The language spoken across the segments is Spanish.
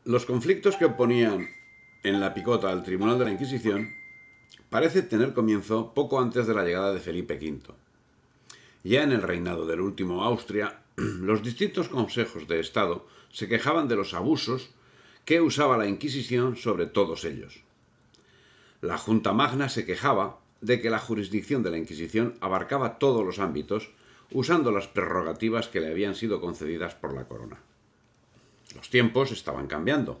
Los conflictos que oponían en la Picota al Tribunal de la Inquisición parece tener comienzo poco antes de la llegada de Felipe V. Ya en el reinado del último Austria, los distintos consejos de Estado se quejaban de los abusos que usaba la Inquisición sobre todos ellos. La Junta Magna se quejaba de que la jurisdicción de la Inquisición abarcaba todos los ámbitos, usando las prerrogativas que le habían sido concedidas por la corona. Los tiempos estaban cambiando,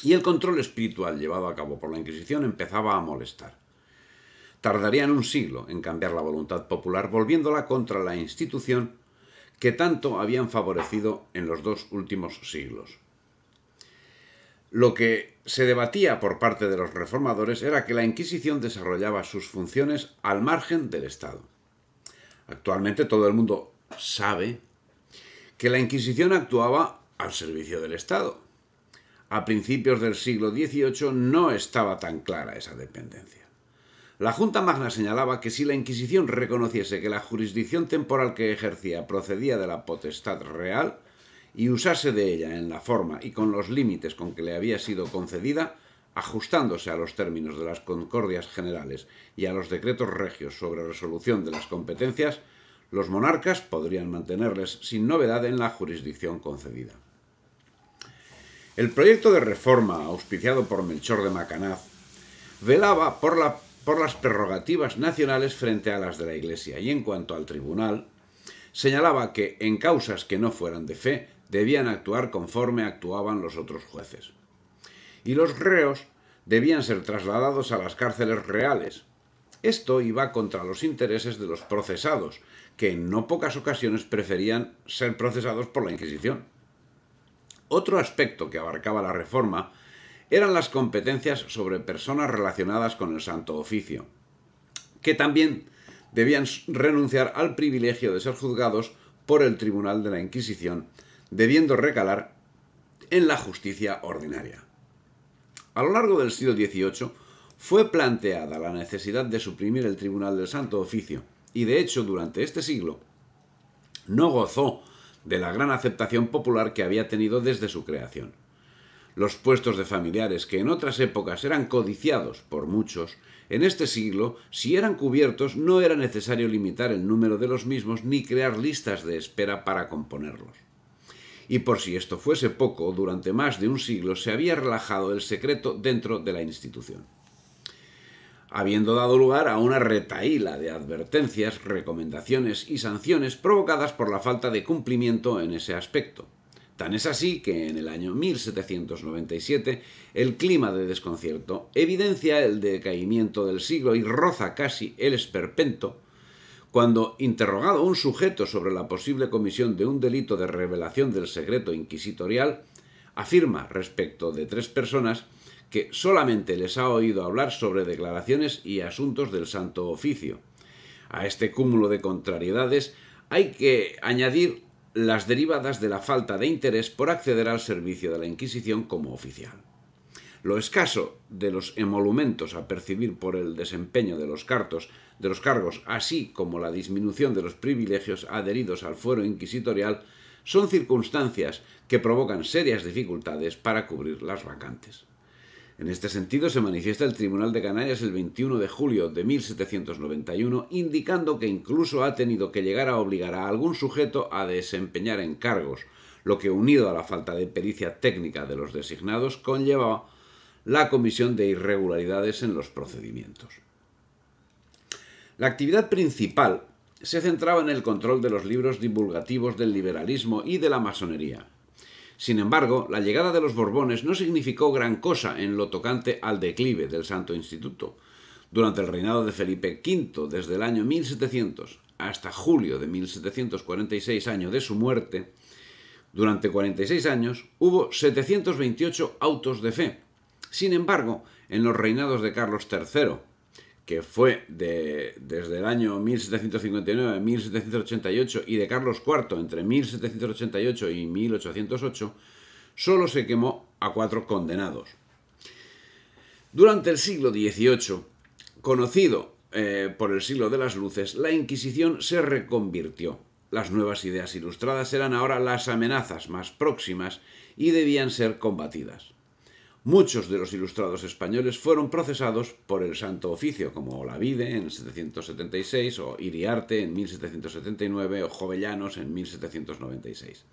y el control espiritual llevado a cabo por la Inquisición empezaba a molestar. Tardarían un siglo en cambiar la voluntad popular, volviéndola contra la institución que tanto habían favorecido en los dos últimos siglos. Lo que se debatía por parte de los reformadores era que la Inquisición desarrollaba sus funciones al margen del Estado. Actualmente todo el mundo sabe que la Inquisición actuaba al servicio del Estado. A principios del siglo XVIII no estaba tan clara esa dependencia. La Junta Magna señalaba que si la Inquisición reconociese que la jurisdicción temporal que ejercía procedía de la potestad real y usase de ella en la forma y con los límites con que le había sido concedida, ajustándose a los términos de las concordias generales y a los decretos regios sobre resolución de las competencias, los monarcas podrían mantenerles sin novedad en la jurisdicción concedida. El proyecto de reforma, auspiciado por Melchor de Macanaz, velaba por las prerrogativas nacionales frente a las de la Iglesia, y en cuanto al tribunal, señalaba que en causas que no fueran de fe debían actuar conforme actuaban los otros jueces. Y los reos debían ser trasladados a las cárceles reales. Esto iba contra los intereses de los procesados, que en no pocas ocasiones preferían ser procesados por la Inquisición. Otro aspecto que abarcaba la reforma eran las competencias sobre personas relacionadas con el Santo Oficio, que también debían renunciar al privilegio de ser juzgados por el Tribunal de la Inquisición, debiendo recalar en la justicia ordinaria. A lo largo del siglo XVIII fue planteada la necesidad de suprimir el Tribunal del Santo Oficio, y de hecho durante este siglo no gozó de la gran aceptación popular que había tenido desde su creación. Los puestos de familiares, que en otras épocas eran codiciados por muchos, en este siglo, si eran cubiertos, no era necesario limitar el número de los mismos ni crear listas de espera para componerlos. Y por si esto fuese poco, durante más de un siglo se había relajado el secreto dentro de la institución, habiendo dado lugar a una retahíla de advertencias, recomendaciones y sanciones provocadas por la falta de cumplimiento en ese aspecto. Tan es así que en el año 1797 el clima de desconcierto evidencia el decaimiento del siglo y roza casi el esperpento cuando, interrogado un sujeto sobre la posible comisión de un delito de revelación del secreto inquisitorial, afirma respecto de 3 personas que solamente les ha oído hablar sobre declaraciones y asuntos del Santo Oficio. A este cúmulo de contrariedades hay que añadir las derivadas de la falta de interés por acceder al servicio de la Inquisición como oficial. Lo escaso de los emolumentos a percibir por el desempeño de los cargos, así como la disminución de los privilegios adheridos al fuero inquisitorial, son circunstancias que provocan serias dificultades para cubrir las vacantes. En este sentido se manifiesta el Tribunal de Canarias el 21 de julio de 1791, indicando que incluso ha tenido que llegar a obligar a algún sujeto a desempeñar encargos, lo que, unido a la falta de pericia técnica de los designados, conllevaba la comisión de irregularidades en los procedimientos. La actividad principal se centraba en el control de los libros divulgativos del liberalismo y de la masonería. Sin embargo, la llegada de los Borbones no significó gran cosa en lo tocante al declive del Santo Instituto. Durante el reinado de Felipe V, desde el año 1700 hasta julio de 1746, año de su muerte, durante 46 años hubo 728 autos de fe. Sin embargo, en los reinados de Carlos III, que fue desde el año 1759 a 1788, y de Carlos IV entre 1788 y 1808, solo se quemó a 4 condenados. Durante el siglo XVIII, conocido por el siglo de las luces, la Inquisición se reconvirtió. Las nuevas ideas ilustradas eran ahora las amenazas más próximas y debían ser combatidas. Muchos de los ilustrados españoles fueron procesados por el Santo Oficio, como Olavide en 776, o Iriarte en 1779, o Jovellanos en 1796.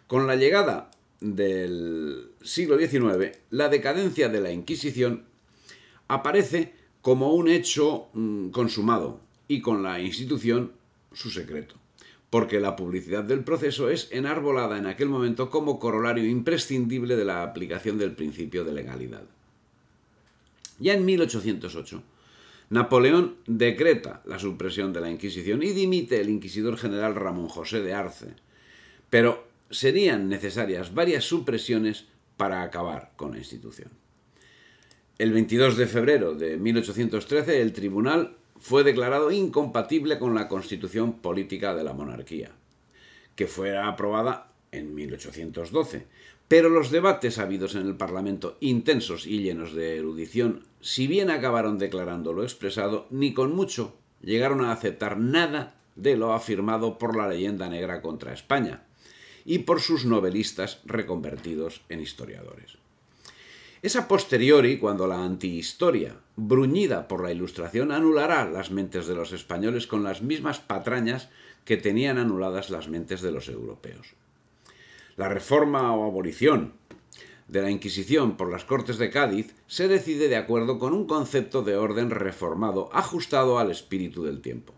Con la llegada del siglo XIX, la decadencia de la Inquisición aparece como un hecho consumado y con la institución su secreto, porque la publicidad del proceso es enarbolada en aquel momento como corolario imprescindible de la aplicación del principio de legalidad. Ya en 1808, Napoleón decreta la supresión de la Inquisición y dimite el inquisidor general Ramón José de Arce, pero serían necesarias varias supresiones para acabar con la institución. El 22 de febrero de 1813, el tribunal fue declarado incompatible con la constitución política de la monarquía, que fue aprobada en 1812. Pero los debates habidos en el Parlamento, intensos y llenos de erudición, si bien acabaron declarando lo expresado, ni con mucho llegaron a aceptar nada de lo afirmado por la leyenda negra contra España y por sus novelistas reconvertidos en historiadores. Es a posteriori cuando la antihistoria, bruñida por la Ilustración, anulará las mentes de los españoles con las mismas patrañas que tenían anuladas las mentes de los europeos. La reforma o abolición de la Inquisición por las Cortes de Cádiz se decide de acuerdo con un concepto de orden reformado ajustado al espíritu del tiempo.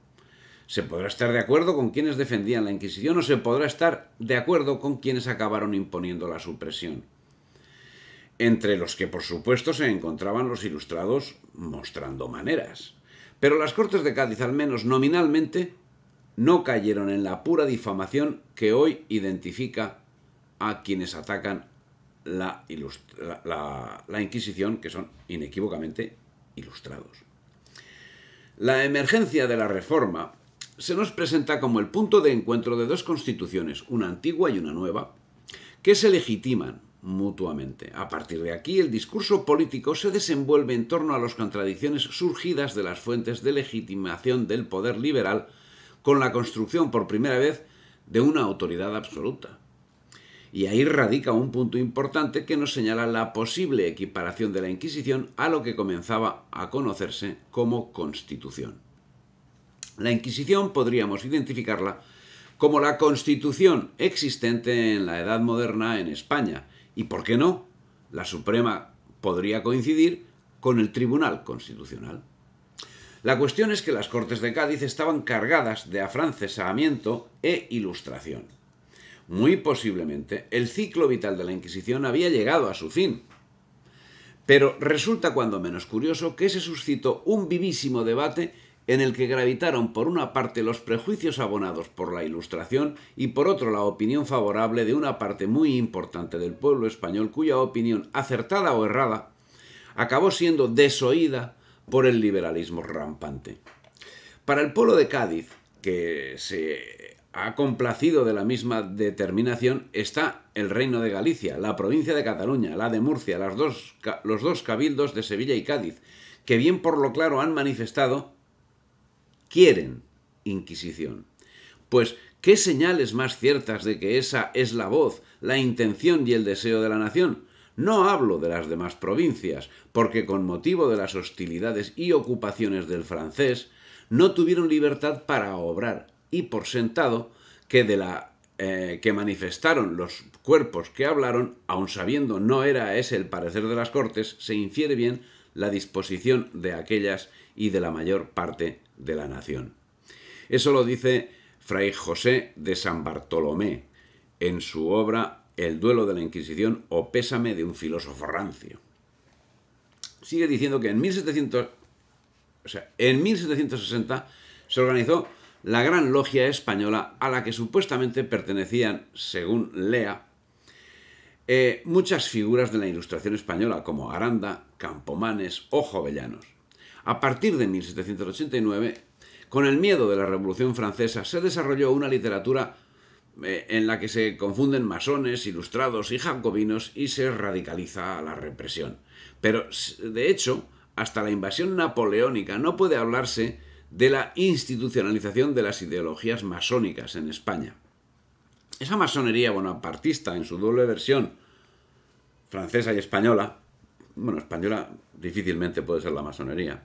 Se podrá estar de acuerdo con quienes defendían la Inquisición o se podrá estar de acuerdo con quienes acabaron imponiendo la supresión, entre los que por supuesto se encontraban los ilustrados mostrando maneras. Pero las Cortes de Cádiz, al menos nominalmente, no cayeron en la pura difamación que hoy identifica a quienes atacan la Inquisición, que son inequívocamente ilustrados. La emergencia de la Reforma se nos presenta como el punto de encuentro de dos constituciones, una antigua y una nueva, que se legitiman mutuamente. A partir de aquí, el discurso político se desenvuelve en torno a las contradicciones surgidas de las fuentes de legitimación del poder liberal con la construcción por primera vez de una autoridad absoluta. Y ahí radica un punto importante que nos señala la posible equiparación de la Inquisición a lo que comenzaba a conocerse como Constitución. La Inquisición podríamos identificarla como la Constitución existente en la Edad Moderna en España, y, ¿por qué no?, la Suprema podría coincidir con el Tribunal Constitucional. La cuestión es que las Cortes de Cádiz estaban cargadas de afrancesamiento e ilustración. Muy posiblemente el ciclo vital de la Inquisición había llegado a su fin. Pero resulta cuando menos curioso que se suscitó un vivísimo debate en el que gravitaron por una parte los prejuicios abonados por la Ilustración y por otro la opinión favorable de una parte muy importante del pueblo español cuya opinión, acertada o errada, acabó siendo desoída por el liberalismo rampante. Para el pueblo de Cádiz, que se ha complacido de la misma determinación, está el Reino de Galicia, la provincia de Cataluña, la de Murcia, los dos cabildos de Sevilla y Cádiz, que bien por lo claro han manifestado quieren Inquisición. Pues, ¿qué señales más ciertas de que esa es la voz, la intención y el deseo de la nación? No hablo de las demás provincias, porque con motivo de las hostilidades y ocupaciones del francés, no tuvieron libertad para obrar, y por sentado que de la que manifestaron los cuerpos que hablaron, aun sabiendo no era ese el parecer de las Cortes, se infiere bien la disposición de aquellas y de la mayor parte de la nación. Eso lo dice Fray José de San Bartolomé en su obra El duelo de la Inquisición o Pésame de un filósofo rancio. Sigue diciendo que en 1760 se organizó la Gran Logia Española, a la que supuestamente pertenecían, según Lea, muchas figuras de la Ilustración española, como Aranda, Campomanes o Jovellanos. A partir de 1789, con el miedo de la Revolución Francesa, se desarrolló una literatura en la que se confunden masones, ilustrados y jacobinos y se radicaliza la represión. Pero, de hecho, hasta la invasión napoleónica no puede hablarse de la institucionalización de las ideologías masónicas en España. Esa masonería bonapartista, en su doble versión, francesa y española, bueno, española difícilmente puede ser la masonería,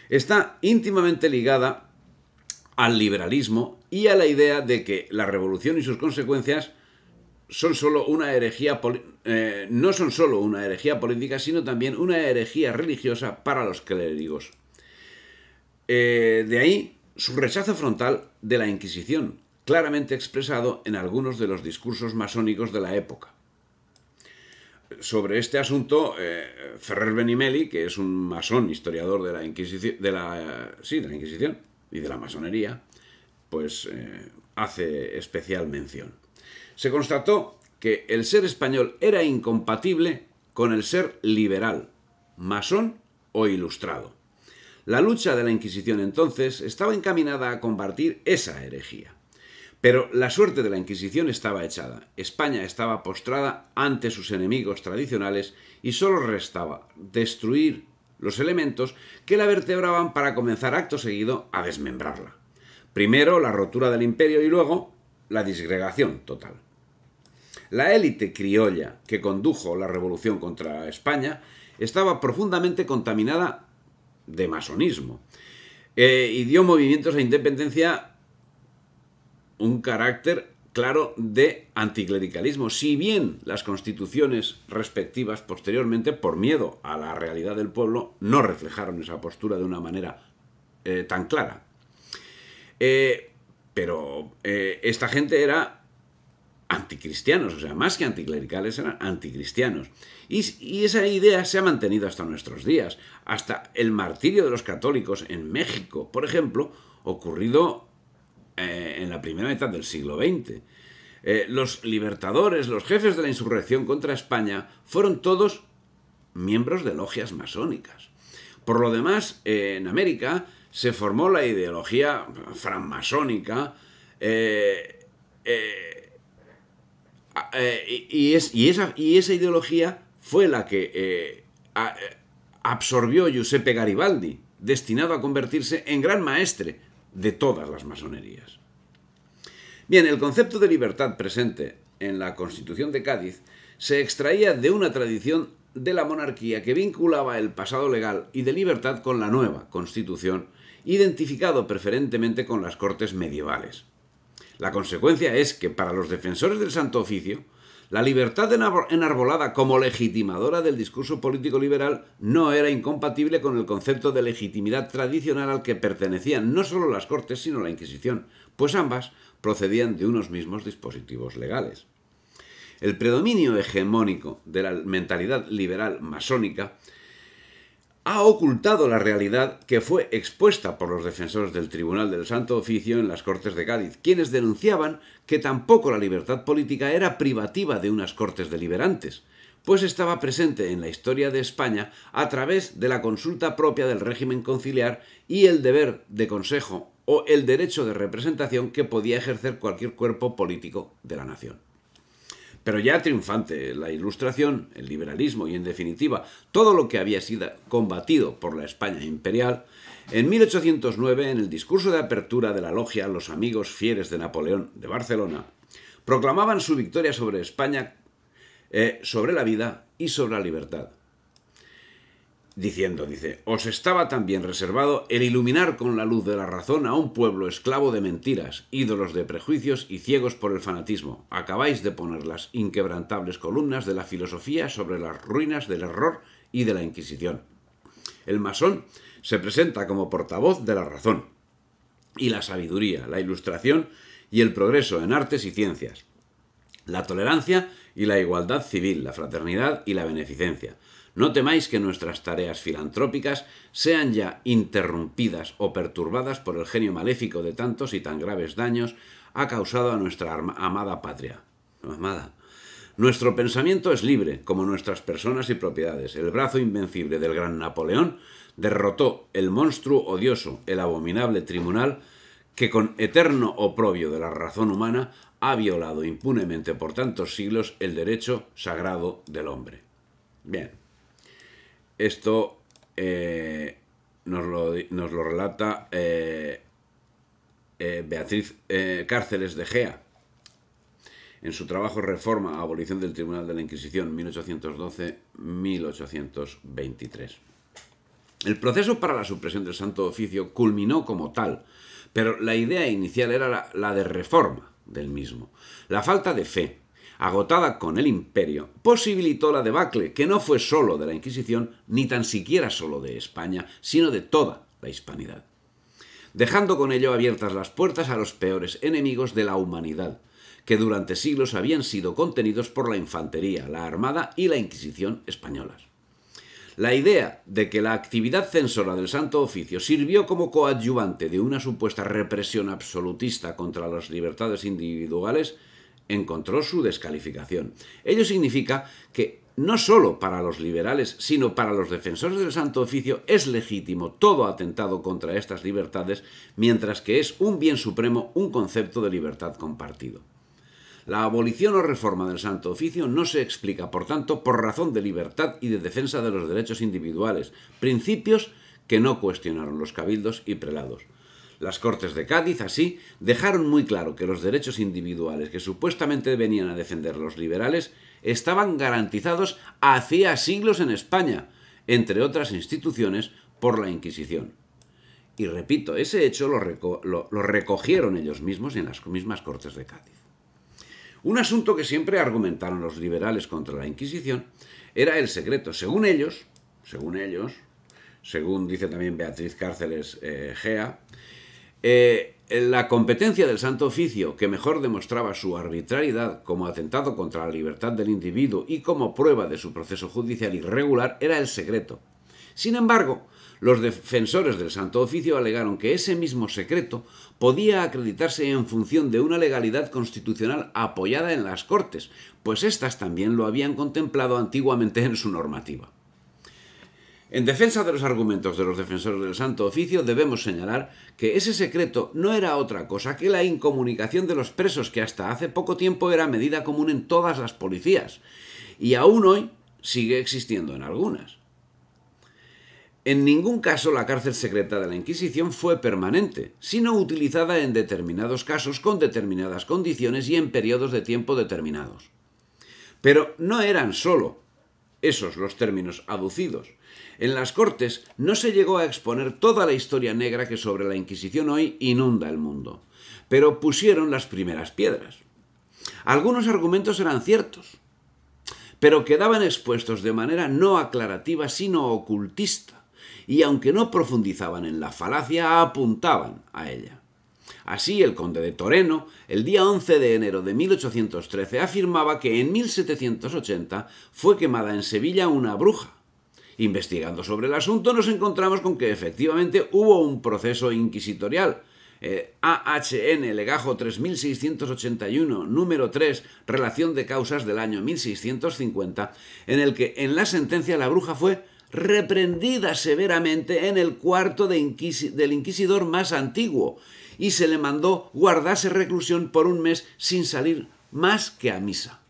está íntimamente ligada al liberalismo y a la idea de que la revolución y sus consecuencias son solo una herejía, no son solo una herejía política, sino también una herejía religiosa para los clérigos. De ahí su rechazo frontal de la Inquisición, claramente expresado en algunos de los discursos masónicos de la época. Sobre este asunto, Ferrer Benimeli, que es un masón historiador de la Inquisición, de la Inquisición y de la masonería, pues hace especial mención. Se constató que el ser español era incompatible con el ser liberal, masón o ilustrado. La lucha de la Inquisición entonces estaba encaminada a combatir esa herejía. Pero la suerte de la Inquisición estaba echada. España estaba postrada ante sus enemigos tradicionales y solo restaba destruir los elementos que la vertebraban para comenzar acto seguido a desmembrarla. Primero la rotura del imperio y luego la disgregación total. La élite criolla que condujo la revolución contra España estaba profundamente contaminada de masonismo y dio movimientos a independencia un carácter claro de anticlericalismo, si bien las constituciones respectivas posteriormente, por miedo a la realidad del pueblo, no reflejaron esa postura de una manera tan clara. Pero esta gente era anticristianos, o sea, más que anticlericales, eran anticristianos. Y esa idea se ha mantenido hasta nuestros días, hasta el martirio de los católicos en México, por ejemplo, ocurrido en la primera mitad del siglo XX. Los libertadores, los jefes de la insurrección contra España, fueron todos miembros de logias masónicas. Por lo demás, en América se formó la ideología francmasónica y esa ideología fue la que absorbió Giuseppe Garibaldi, destinado a convertirse en gran maestre de todas las masonerías. Bien, el concepto de libertad presente en la Constitución de Cádiz se extraía de una tradición de la monarquía que vinculaba el pasado legal y de libertad con la nueva Constitución, identificado preferentemente con las Cortes medievales. La consecuencia es que para los defensores del Santo Oficio, la libertad enarbolada como legitimadora del discurso político liberal no era incompatible con el concepto de legitimidad tradicional al que pertenecían no solo las Cortes, sino la Inquisición, pues ambas procedían de unos mismos dispositivos legales. El predominio hegemónico de la mentalidad liberal masónica ha ocultado la realidad que fue expuesta por los defensores del Tribunal del Santo Oficio en las Cortes de Cádiz, quienes denunciaban que tampoco la libertad política era privativa de unas Cortes deliberantes, pues estaba presente en la historia de España a través de la consulta propia del régimen conciliar y el deber de consejo o el derecho de representación que podía ejercer cualquier cuerpo político de la nación. Pero ya triunfante la Ilustración, el liberalismo y, en definitiva, todo lo que había sido combatido por la España imperial, en 1809, en el discurso de apertura de la logia Los Amigos Fieles de Napoleón de Barcelona, proclamaban su victoria sobre España, sobre la vida y sobre la libertad. Diciendo, os estaba también reservado el iluminar con la luz de la razón a un pueblo esclavo de mentiras, ídolos de prejuicios y ciegos por el fanatismo. Acabáis de poner las inquebrantables columnas de la filosofía sobre las ruinas del error y de la Inquisición. El masón se presenta como portavoz de la razón y la sabiduría, la ilustración y el progreso en artes y ciencias, la tolerancia y la igualdad civil, la fraternidad y la beneficencia. No temáis que nuestras tareas filantrópicas sean ya interrumpidas o perturbadas por el genio maléfico de tantos y tan graves daños ha causado a nuestra amada patria. Amada. Nuestro pensamiento es libre, como nuestras personas y propiedades. El brazo invencible del gran Napoleón derrotó el monstruo odioso, el abominable tribunal, que con eterno oprobio de la razón humana ha violado impunemente por tantos siglos el derecho sagrado del hombre. Bien. Esto nos lo relata Beatriz Cárceles de Gea en su trabajo Reforma, abolición del Tribunal de la Inquisición, 1812-1823. El proceso para la supresión del Santo Oficio culminó como tal, pero la idea inicial era la de reforma del mismo. La falta de fe, agotada con el imperio, posibilitó la debacle, que no fue solo de la Inquisición, ni tan siquiera solo de España, sino de toda la hispanidad, dejando con ello abiertas las puertas a los peores enemigos de la humanidad, que durante siglos habían sido contenidos por la infantería, la armada y la Inquisición españolas. La idea de que la actividad censora del Santo Oficio sirvió como coadyuvante de una supuesta represión absolutista contra las libertades individuales encontró su descalificación. Ello significa que no solo para los liberales, sino para los defensores del Santo Oficio es legítimo todo atentado contra estas libertades, mientras que es un bien supremo un concepto de libertad compartido. La abolición o reforma del Santo Oficio no se explica, por tanto, por razón de libertad y de defensa de los derechos individuales, principios que no cuestionaron los cabildos y prelados. Las Cortes de Cádiz, así, dejaron muy claro que los derechos individuales que supuestamente venían a defender los liberales estaban garantizados hacía siglos en España, entre otras instituciones, por la Inquisición. Y repito, ese hecho lo recogieron ellos mismos en las mismas Cortes de Cádiz. Un asunto que siempre argumentaron los liberales contra la Inquisición era el secreto. Según dice también Beatriz Cárceles Gea, la competencia del Santo Oficio, que mejor demostraba su arbitrariedad como atentado contra la libertad del individuo y como prueba de su proceso judicial irregular, era el secreto. Sin embargo, los defensores del Santo Oficio alegaron que ese mismo secreto podía acreditarse en función de una legalidad constitucional apoyada en las Cortes, pues éstas también lo habían contemplado antiguamente en su normativa. En defensa de los argumentos de los defensores del Santo Oficio, debemos señalar que ese secreto no era otra cosa que la incomunicación de los presos, que hasta hace poco tiempo era medida común en todas las policías, y aún hoy sigue existiendo en algunas. En ningún caso la cárcel secreta de la Inquisición fue permanente, sino utilizada en determinados casos con determinadas condiciones y en periodos de tiempo determinados. Pero no eran solo esos los términos aducidos. En las Cortes no se llegó a exponer toda la historia negra que sobre la Inquisición hoy inunda el mundo, pero pusieron las primeras piedras. Algunos argumentos eran ciertos, pero quedaban expuestos de manera no aclarativa sino ocultista, y aunque no profundizaban en la falacia, apuntaban a ella. Así, el conde de Toreno, el día 11 de enero de 1813, afirmaba que en 1780 fue quemada en Sevilla una bruja. Investigando sobre el asunto, nos encontramos con que efectivamente hubo un proceso inquisitorial, AHN Legajo 3681, número 3, relación de causas del año 1650, en el que en la sentencia la bruja fue reprendida severamente en el cuarto del inquisidor más antiguo y se le mandó guardarse reclusión por un mes sin salir más que a misa.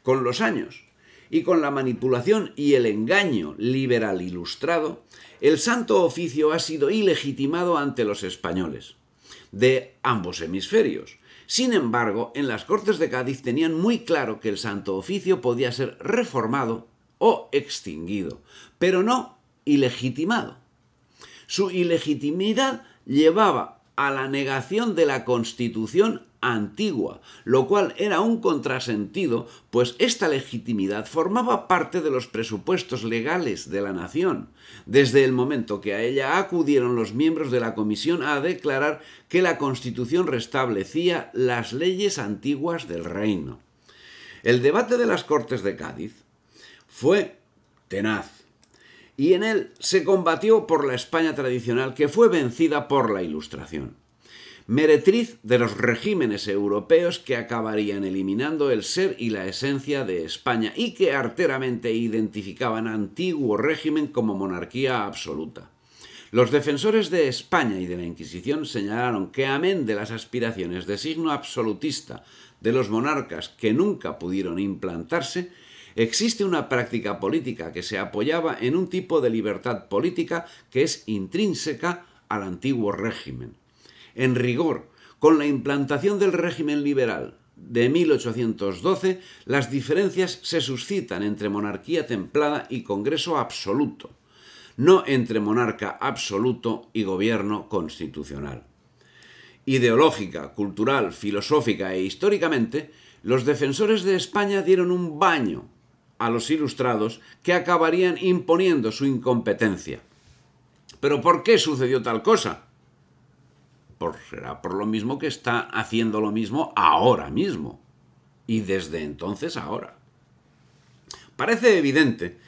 Con los años y con la manipulación y el engaño liberal ilustrado, el Santo Oficio ha sido ilegitimado ante los españoles, de ambos hemisferios. Sin embargo, en las Cortes de Cádiz tenían muy claro que el Santo Oficio podía ser reformado o extinguido, pero no ilegitimado. Su ilegitimidad llevaba a la negación de la Constitución antigua, lo cual era un contrasentido, pues esta legitimidad formaba parte de los presupuestos legales de la nación, desde el momento que a ella acudieron los miembros de la Comisión a declarar que la Constitución restablecía las leyes antiguas del reino. El debate de las Cortes de Cádiz fue tenaz, y en él se combatió por la España tradicional que fue vencida por la Ilustración, meretriz de los regímenes europeos que acabarían eliminando el ser y la esencia de España y que arteramente identificaban antiguo régimen como monarquía absoluta. Los defensores de España y de la Inquisición señalaron que, amén de las aspiraciones de signo absolutista de los monarcas que nunca pudieron implantarse, existe una práctica política que se apoyaba en un tipo de libertad política que es intrínseca al antiguo régimen. En rigor, con la implantación del régimen liberal de 1812, las diferencias se suscitan entre monarquía templada y Congreso absoluto, no entre monarca absoluto y gobierno constitucional. Ideológica, cultural, filosófica e históricamente, los defensores de España dieron un baño a los ilustrados que acabarían imponiendo su incompetencia. ¿Pero por qué sucedió tal cosa? Será por lo mismo que está haciendo lo mismo ahora mismo. Y desde entonces ahora. Parece evidente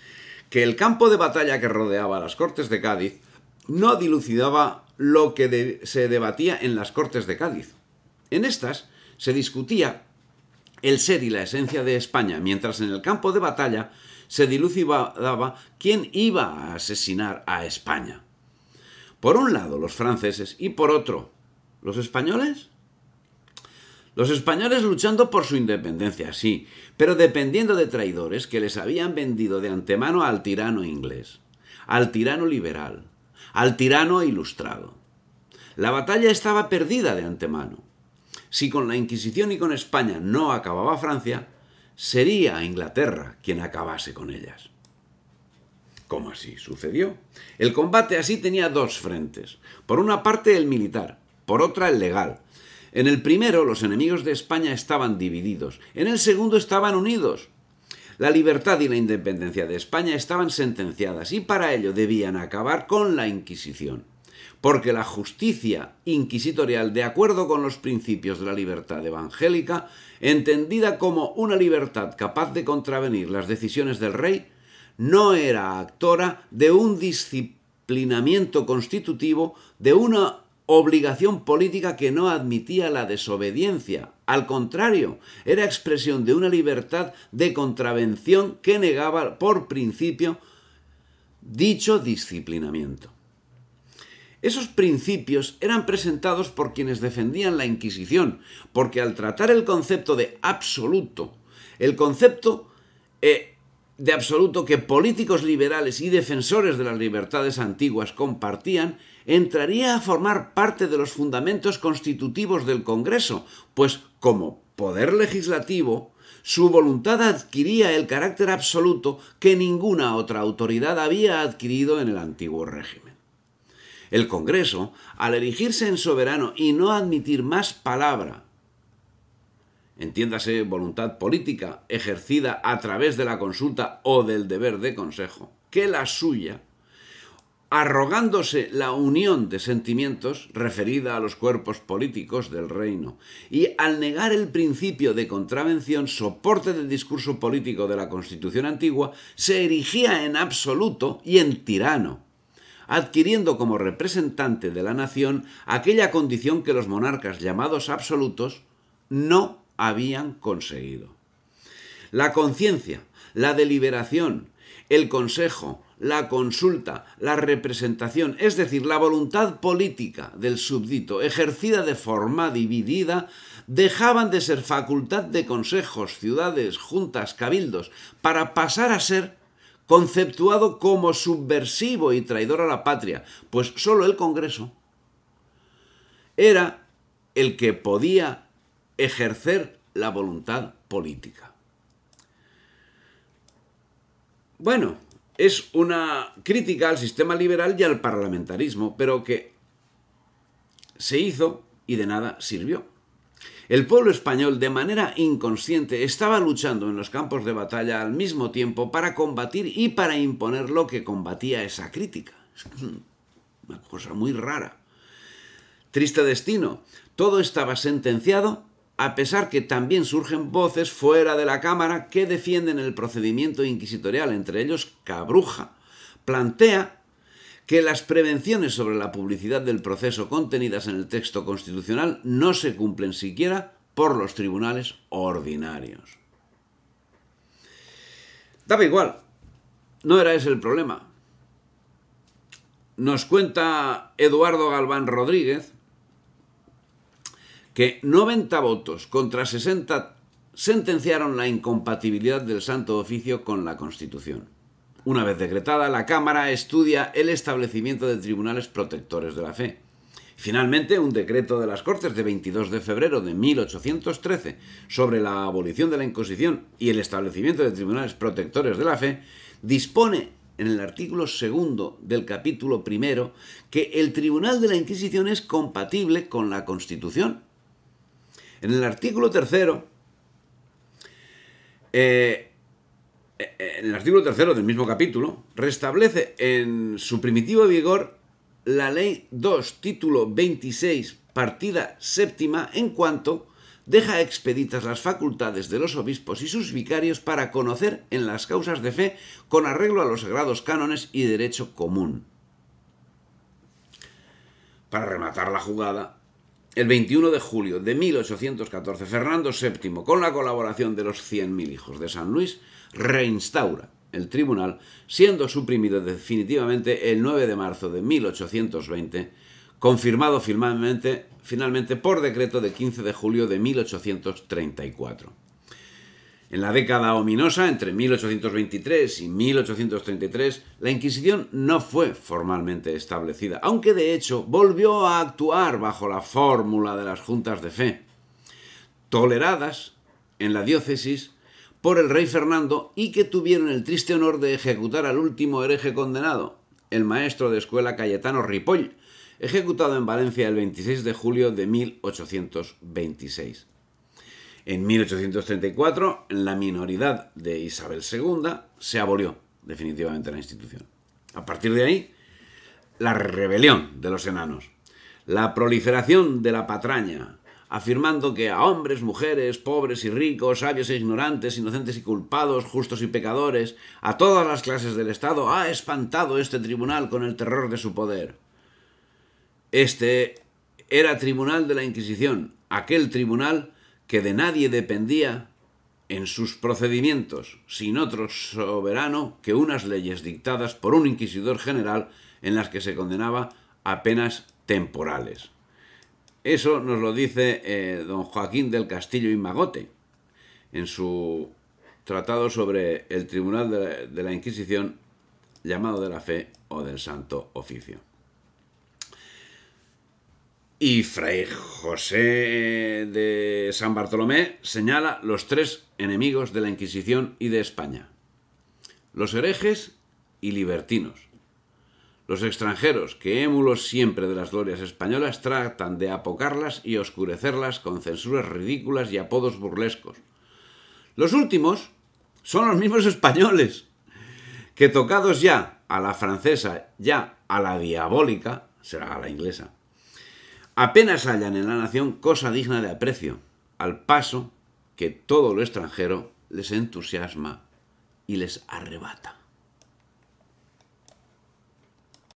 que el campo de batalla que rodeaba las Cortes de Cádiz no dilucidaba lo que se debatía en las Cortes de Cádiz. En estas se discutía el ser y la esencia de España, mientras en el campo de batalla se dilucidaba quién iba a asesinar a España. Por un lado los franceses y por otro los españoles. Los españoles luchando por su independencia, sí, pero dependiendo de traidores que les habían vendido de antemano al tirano inglés, al tirano liberal, al tirano ilustrado. La batalla estaba perdida de antemano. Si con la Inquisición y con España no acababa Francia, sería Inglaterra quien acabase con ellas. ¿Cómo así sucedió? El combate así tenía dos frentes. Por una parte el militar, por otra el legal. En el primero los enemigos de España estaban divididos, en el segundo estaban unidos. La libertad y la independencia de España estaban sentenciadas y para ello debían acabar con la Inquisición. Porque la justicia inquisitorial, de acuerdo con los principios de la libertad evangélica, entendida como una libertad capaz de contravenir las decisiones del rey, no era actora de un disciplinamiento constitutivo, de una obligación política que no admitía la desobediencia. Al contrario, era expresión de una libertad de contravención que negaba por principio dicho disciplinamiento. Esos principios eran presentados por quienes defendían la Inquisición, porque al tratar el concepto de absoluto, el concepto de absoluto que políticos liberales y defensores de las libertades antiguas compartían, entraría a formar parte de los fundamentos constitutivos del Congreso, pues como poder legislativo, su voluntad adquiría el carácter absoluto que ninguna otra autoridad había adquirido en el antiguo régimen. El Congreso, al erigirse en soberano y no admitir más palabra, entiéndase voluntad política ejercida a través de la consulta o del deber de consejo, que la suya, arrogándose la unión de sentimientos referida a los cuerpos políticos del reino, y al negar el principio de contravención, soporte del discurso político de la Constitución antigua, se erigía en absoluto y en tirano, adquiriendo como representante de la nación aquella condición que los monarcas llamados absolutos no habían conseguido. La conciencia, la deliberación, el consejo, la consulta, la representación, es decir, la voluntad política del súbdito ejercida de forma dividida, dejaban de ser facultad de consejos, ciudades, juntas, cabildos, para pasar a ser conceptuado como subversivo y traidor a la patria, pues solo el Congreso era el que podía ejercer la voluntad política. Bueno, es una crítica al sistema liberal y al parlamentarismo, pero que se hizo y de nada sirvió. El pueblo español, de manera inconsciente, estaba luchando en los campos de batalla al mismo tiempo para combatir y para imponer lo que combatía esa crítica. Es una cosa muy rara. Triste destino. Todo estaba sentenciado, a pesar que también surgen voces fuera de la Cámara que defienden el procedimiento inquisitorial, entre ellos Cabruja. Plantea que las prevenciones sobre la publicidad del proceso contenidas en el texto constitucional no se cumplen siquiera por los tribunales ordinarios. Daba igual, no era ese el problema. Nos cuenta Eduardo Galván Rodríguez que 90 votos contra 60 sentenciaron la incompatibilidad del Santo Oficio con la Constitución. Una vez decretada, la Cámara estudia el establecimiento de tribunales protectores de la fe. Finalmente, un decreto de las Cortes de 22 de febrero de 1813 sobre la abolición de la Inquisición y el establecimiento de tribunales protectores de la fe dispone en el artículo 2 del capítulo 1 que el Tribunal de la Inquisición es compatible con la Constitución. En el artículo 3, del mismo capítulo, restablece en su primitivo vigor la Ley 2, título 26, partida séptima, en cuanto deja expeditas las facultades de los obispos y sus vicarios para conocer en las causas de fe con arreglo a los sagrados cánones y derecho común. Para rematar la jugada, el 21 de julio de 1814, Fernando VII, con la colaboración de los 100.000 hijos de San Luis, reinstaura el tribunal, siendo suprimido definitivamente el 9 de marzo de 1820, confirmado finalmente por decreto de 15 de julio de 1834. En la década ominosa, entre 1823 y 1833, la Inquisición no fue formalmente establecida, aunque de hecho volvió a actuar bajo la fórmula de las juntas de fe, toleradas en la diócesis por el rey Fernando y que tuvieron el triste honor de ejecutar al último hereje condenado, el maestro de escuela Cayetano Ripoll, ejecutado en Valencia el 26 de julio de 1826. En 1834, en la minoridad de Isabel II, se abolió definitivamente la institución. A partir de ahí, la rebelión de los enanos, la proliferación de la patraña, afirmando que a hombres, mujeres, pobres y ricos, sabios e ignorantes, inocentes y culpados, justos y pecadores, a todas las clases del Estado, ha espantado este tribunal con el terror de su poder. Este era tribunal de la Inquisición, aquel tribunal que de nadie dependía en sus procedimientos, sin otro soberano que unas leyes dictadas por un inquisidor general en las que se condenaba a penas temporales. Eso nos lo dice don Joaquín del Castillo y Magote en su tratado sobre el Tribunal de la Inquisición, llamado de la Fe o del Santo Oficio. Y Fray José de San Bartolomé señala los tres enemigos de la Inquisición y de España: los herejes y libertinos, los extranjeros que, émulos siempre de las glorias españolas, tratan de apocarlas y oscurecerlas con censuras ridículas y apodos burlescos. Los últimos son los mismos españoles, que tocados ya a la francesa, ya a la diabólica, será a la inglesa, apenas hallan en la nación cosa digna de aprecio, al paso que todo lo extranjero les entusiasma y les arrebata.